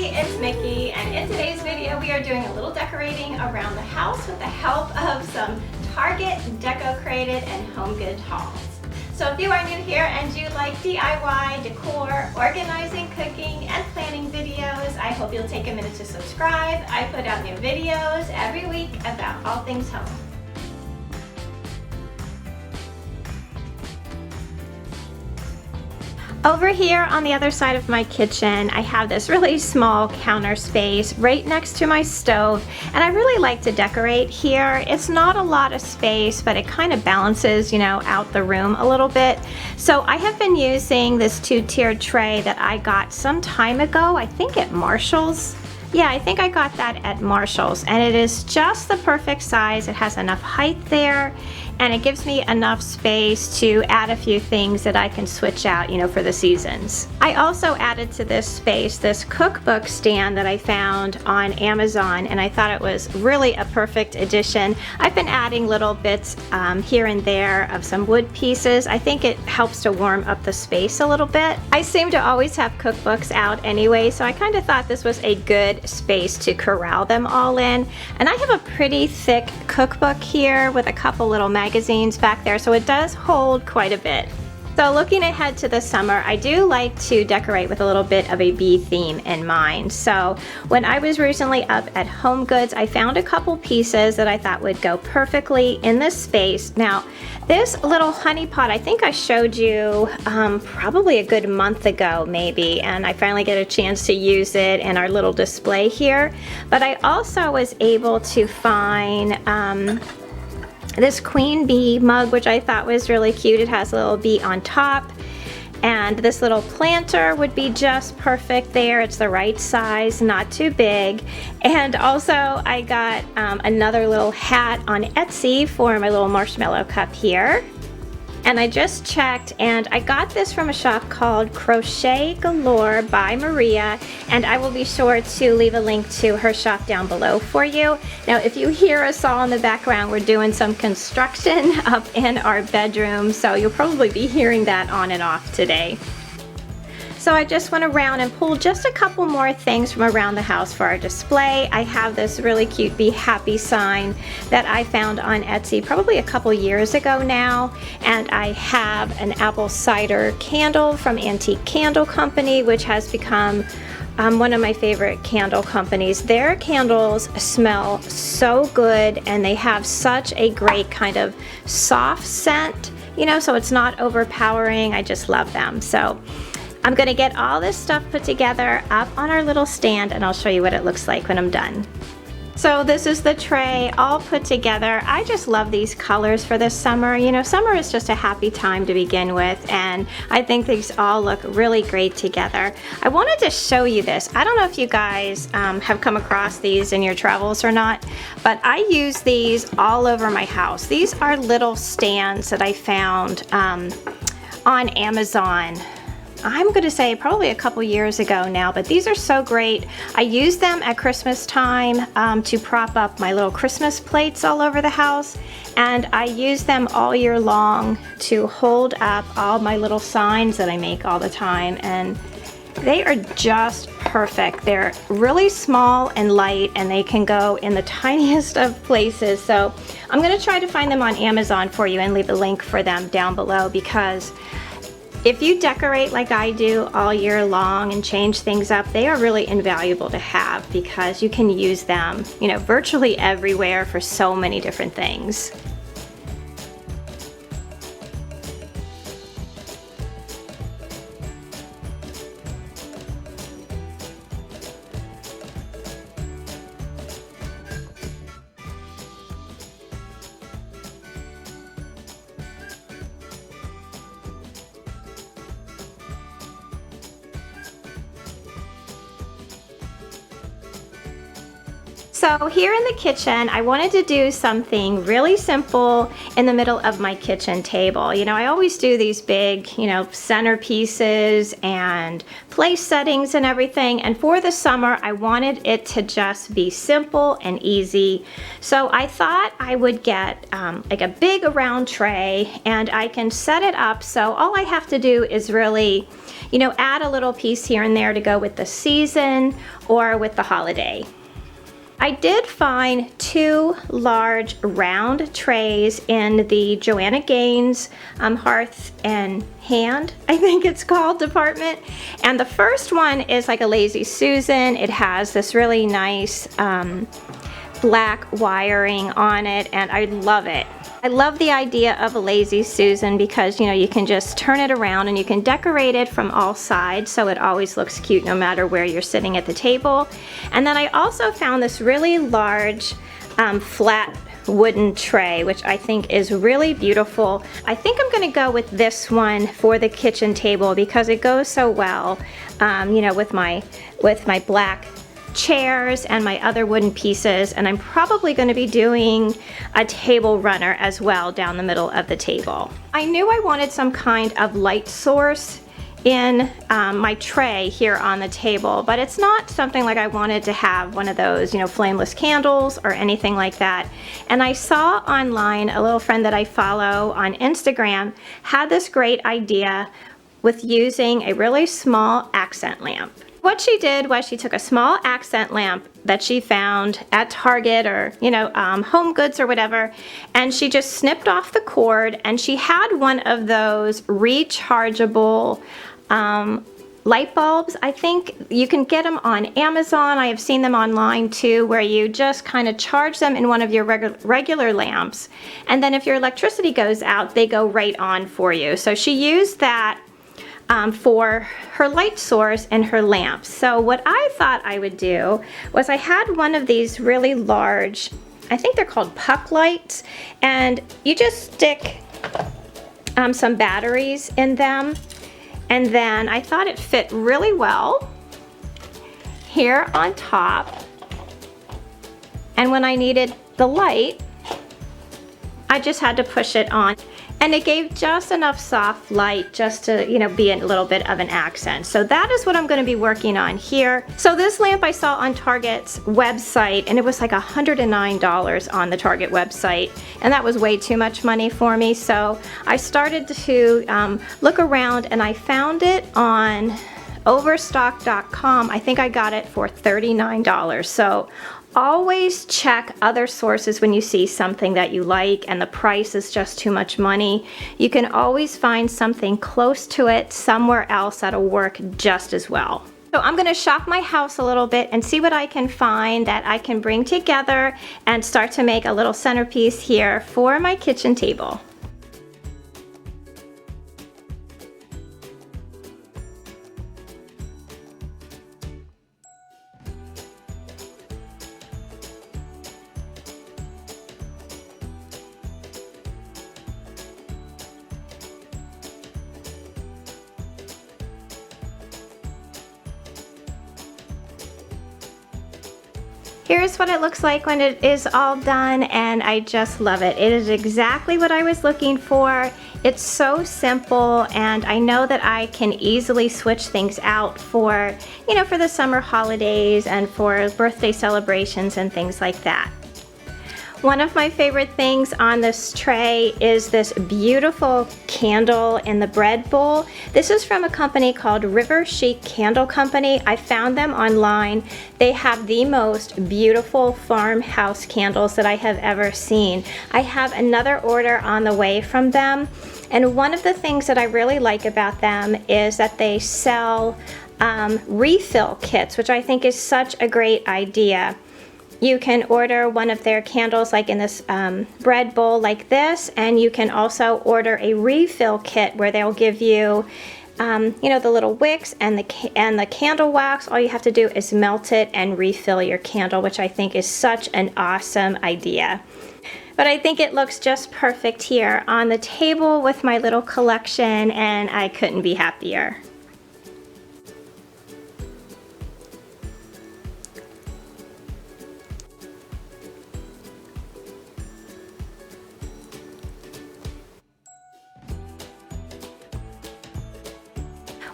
it's Mickey, and in today's video we are doing a little decorating around the house with the help of some Target, Decocrated, and Home Good hauls. So if you are new here and you like DIY, decor, organizing, cooking, and planning videos, I hope you'll take a minute to subscribe. I put out new videos every week about all things home. Over here on the other side of my kitchen, I have this really small counter space right next to my stove, and I really like to decorate here. It's not a lot of space, but it kind of balances, out the room a little bit. So I have been using this two-tiered tray that I got some time ago, I think at Marshall's. Yeah, I think I got that at Marshall's, and it is just the perfect size. It has enough height there, and it gives me enough space to add a few things that I can switch out, for the seasons. I also added to this space this cookbook stand that I found on Amazon, and I thought it was really a perfect addition. I've been adding little bits here and there of some wood pieces. I think it helps to warm up the space a little bit. I seem to always have cookbooks out anyway, so I kind of thought this was a good space to corral them all in. And I have a pretty thick cookbook here with a couple little magazines back there, so it does hold quite a bit. So looking ahead to the summer, I do like to decorate with a little bit of a bee theme in mind. So when I was recently up at Home Goods, I found a couple pieces that I thought would go perfectly in this space. Now, this little honey pot, I think I showed you probably a good month ago maybe, and I finally get a chance to use it in our little display here. But I also was able to find this queen bee mug, which I thought was really cute. It has a little bee on top, and this little planter would be just perfect there. It's the right size, not too big. And also I got another little hat on Etsy for my little marshmallow cup here. And I just checked, and I got this from a shop called Crochet Galore by Maria, and I will be sure to leave a link to her shop down below for you. Now, if you hear us all in the background, we're doing some construction up in our bedroom, so you'll probably be hearing that on and off today. So I just went around and pulled just a couple more things from around the house for our display. I have this really cute Be Happy sign that I found on Etsy probably a couple years ago now. And I have an apple cider candle from Antique Candle Company, which has become one of my favorite candle companies. Their candles smell so good, and they have such a great kind of soft scent, so it's not overpowering. I just love them. So I'm gonna get all this stuff put together up on our little stand, and I'll show you what it looks like when I'm done. So this is the tray all put together. I just love these colors for this summer. Summer is just a happy time to begin with, and I think these all look really great together. I wanted to show you this. I don't know if you guys have come across these in your travels or not, but I use these all over my house. These are little stands that I found on Amazon. I'm going to say probably a couple years ago now, but these are so great. I use them at Christmas time to prop up my little Christmas plates all over the house, and I use them all year long to hold up all my little signs that I make all the time, and they are just perfect. They're really small and light, and they can go in the tiniest of places. So I'm going to try to find them on Amazon for you and leave a link for them down below, because if you decorate like I do all year long and change things up, they are really invaluable to have, because you can use them, virtually everywhere for so many different things. So here in the kitchen, I wanted to do something really simple in the middle of my kitchen table. You know, I always do these big, centerpieces and place settings and everything. And for the summer, I wanted it to just be simple and easy. So I thought I would get like a big round tray, and I can set it up so all I have to do is really, add a little piece here and there to go with the season or with the holiday. I did find 2 large round trays in the Joanna Gaines Hearth and Hand, I think it's called, department. And the first one is like a Lazy Susan. It has this really nice black wiring on it, and I love it. I love the idea of a Lazy Susan because, you can just turn it around and you can decorate it from all sides, so it always looks cute no matter where you're sitting at the table. And then I also found this really large flat wooden tray, which I think is really beautiful. I think I'm going to go with this one for the kitchen table because it goes so well, with my black chairs and my other wooden pieces. And I'm probably going to be doing a table runner as well down the middle of the table. I knew I wanted some kind of light source in my tray here on the table, but it's not something like I wanted to have one of those, flameless candles or anything like that. And I saw online, a little friend that I follow on Instagram had this great idea with using a really small accent lamp. What she did was she took a small accent lamp that she found at Target or, Home Goods or whatever, and she just snipped off the cord, and she had one of those rechargeable light bulbs. I think you can get them on Amazon. I have seen them online too, where you just kind of charge them in one of your regular lamps, and then if your electricity goes out, they go right on for you. So she used that for her light source and her lamps. So what I thought I would do was I had one of these really large, I think they're called puck lights, and you just stick some batteries in them, and then I thought it fit really well here on top. And when I needed the light, I just had to push it on. And it gave just enough soft light just to, be a little bit of an accent. So that is what I'm going to be working on here. So this lamp I saw on Target's website, and it was like $109 on the Target website. And that was way too much money for me. So I started to look around, and I found it on overstock.com. I think I got it for $39. So always check other sources when you see something that you like and the price is just too much money. You can always find something close to it somewhere else that'll work just as well. So I'm going to shop my house a little bit and see what I can find that I can bring together and start to make a little centerpiece here for my kitchen table. Here's what it looks like when it is all done, and I just love it. It is exactly what I was looking for. It's so simple, and I know that I can easily switch things out for, for the summer holidays and for birthday celebrations and things like that. One of my favorite things on this tray is this beautiful candle in the bread bowl. This is from a company called River Chic Candle Company. I found them online. They have the most beautiful farmhouse candles that I have ever seen. I have another order on the way from them, and one of the things that I really like about them is that they sell refill kits, which I think is such a great idea. You can order one of their candles like in this bread bowl like this, and you can also order a refill kit where they'll give you the little wicks and the candle wax. All you have to do is melt it and refill your candle, which I think is such an awesome idea. But I think it looks just perfect here on the table with my little collection, and I couldn't be happier.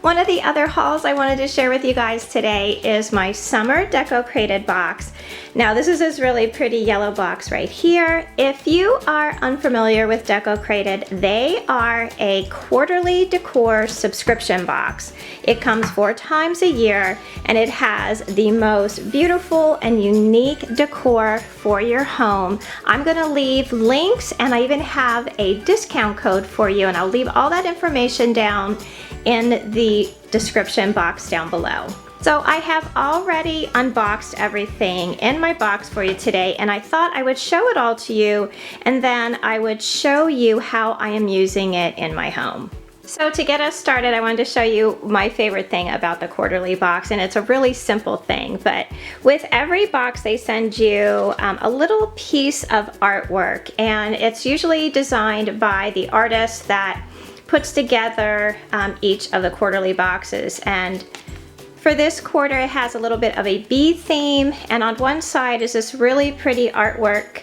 One of the other hauls I wanted to share with you guys today is my summer Decocrated box. Now this is this really pretty yellow box right here. If you are unfamiliar with Decocrated, they are a quarterly decor subscription box. It comes 4 times a year and it has the most beautiful and unique decor for your home. I'm gonna leave links and I even have a discount code for you, and I'll leave all that information down in the description box down below. So I have already unboxed everything in my box for you today, and I thought I would show it all to you and then I would show you how I am using it in my home. So to get us started, I wanted to show you my favorite thing about the quarterly box, and it's a really simple thing, but with every box they send you a little piece of artwork, and it's usually designed by the artist that puts together each of the quarterly boxes. And for this quarter, it has a little bit of a bee theme, and on one side is this really pretty artwork,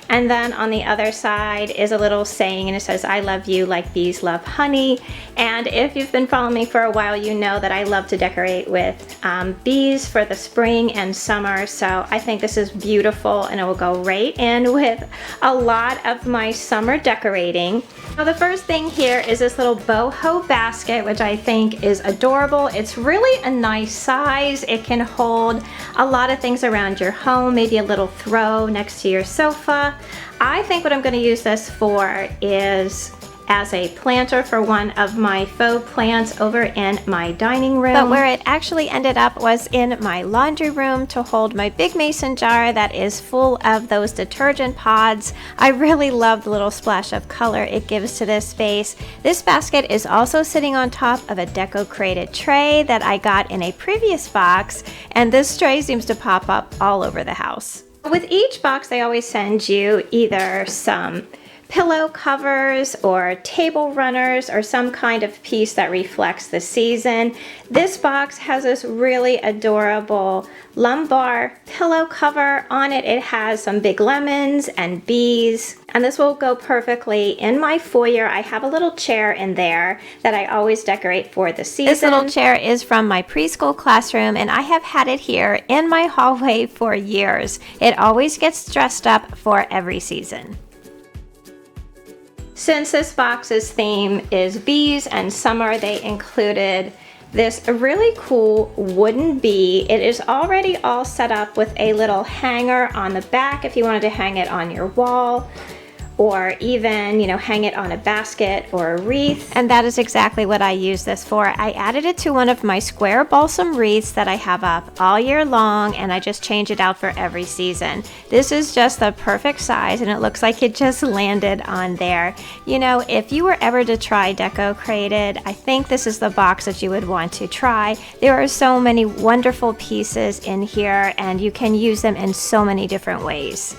and then on the other side is a little saying, and it says, "I love you like bees love honey." And if you've been following me for a while, you know that I love to decorate with bees for the spring and summer, so I think this is beautiful and it will go right in with a lot of my summer decorating. Now the first thing here is this little boho basket, which I think is adorable. It's really a nice size. It can hold a lot of things around your home, maybe a little throw next to your sofa. I think what I'm going to use this for is as a planter for one of my faux plants over in my dining room. But where it actually ended up was in my laundry room to hold my big mason jar that is full of those detergent pods. I really love the little splash of color it gives to this space. This basket is also sitting on top of a Decocrated tray that I got in a previous box, and this tray seems to pop up all over the house. With each box, they always send you either some pillow covers or table runners or some kind of piece that reflects the season. This box has this really adorable lumbar pillow cover on it. It has some big lemons and bees, and this will go perfectly in my foyer. I have a little chair in there that I always decorate for the season. This little chair is from my preschool classroom, and I have had it here in my hallway for years. It always gets dressed up for every season. Since this box's theme is bees and summer, they included this really cool wooden bee. It is already all set up with a little hanger on the back if you wanted to hang it on your wall, or even, you know, hang it on a basket or a wreath. And that is exactly what I use this for. I added it to one of my square balsam wreaths that I have up all year long, and I just change it out for every season. This is just the perfect size, and it looks like it just landed on there. You know, if you were ever to try Decocrated, I think this is the box that you would want to try. There are so many wonderful pieces in here, and you can use them in so many different ways.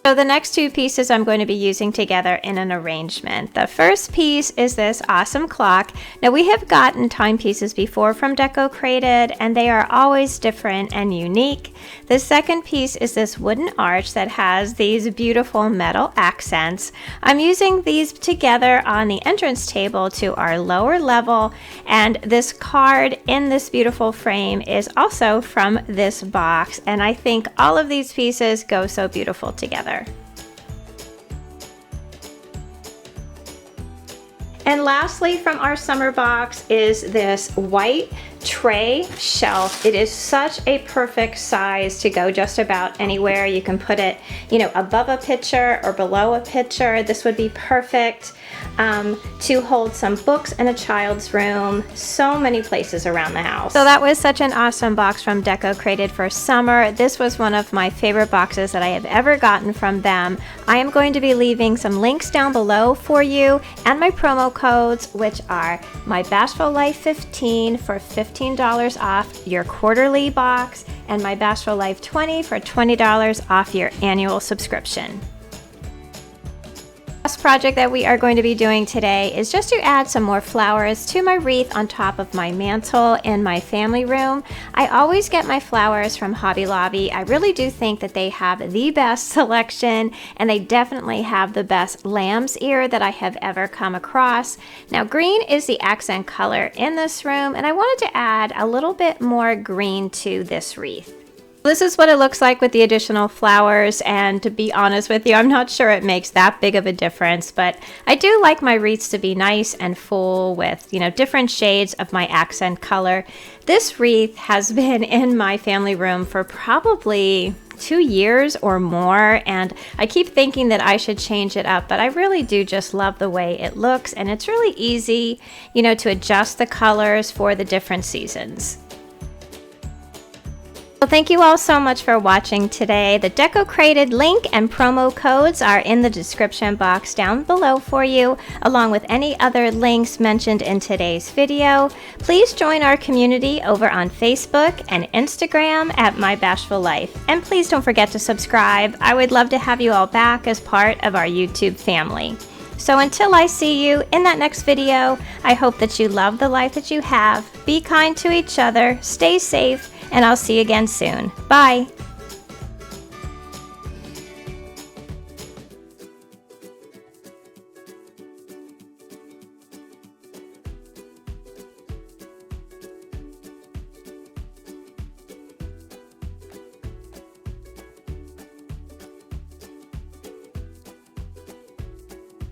So the next 2 pieces I'm going to be using together in an arrangement. The first piece is this awesome clock. Now we have gotten timepieces before from Decocrated, and they are always different and unique. The second piece is this wooden arch that has these beautiful metal accents. I'm using these together on the entrance table to our lower level, and this card in this beautiful frame is also from this box, and I think all of these pieces go so beautiful together. And lastly, from our summer box is this white tray shelf. It is such a perfect size to go just about anywhere. You can put it, you know, above a picture or below a picture. This would be perfect to hold some books in a child's room. So many places around the house. So that was such an awesome box from Decocrated for summer. This was one of my favorite boxes that I have ever gotten from them. I am going to be leaving some links down below for you, and my promo codes, which are my Bashful Life 15 for $15 off your quarterly box, and my Bashful Life 20 for $20 off your annual subscription. Last project that we are going to be doing today is just to add some more flowers to my wreath on top of my mantle in my family room. I always get my flowers from Hobby Lobby. I really do think that they have the best selection, and they definitely have the best lamb's ear that I have ever come across. Now, green is the accent color in this room, and I wanted to add a little bit more green to this wreath. This is what it looks like with the additional flowers, and to be honest with you, I'm not sure it makes that big of a difference, but I do like my wreaths to be nice and full with, you know, different shades of my accent color. This wreath has been in my family room for probably 2 years or more, and I keep thinking that I should change it up, but I really do just love the way it looks, and it's really easy, you know, to adjust the colors for the different seasons. Well, thank you all so much for watching today. The Decocrated link and promo codes are in the description box down below for you, along with any other links mentioned in today's video. Please join our community over on Facebook and Instagram at My Bashful Life. And please don't forget to subscribe. I would love to have you all back as part of our YouTube family. So until I see you in that next video, I hope that you love the life that you have, be kind to each other, stay safe, and I'll see you again soon. Bye!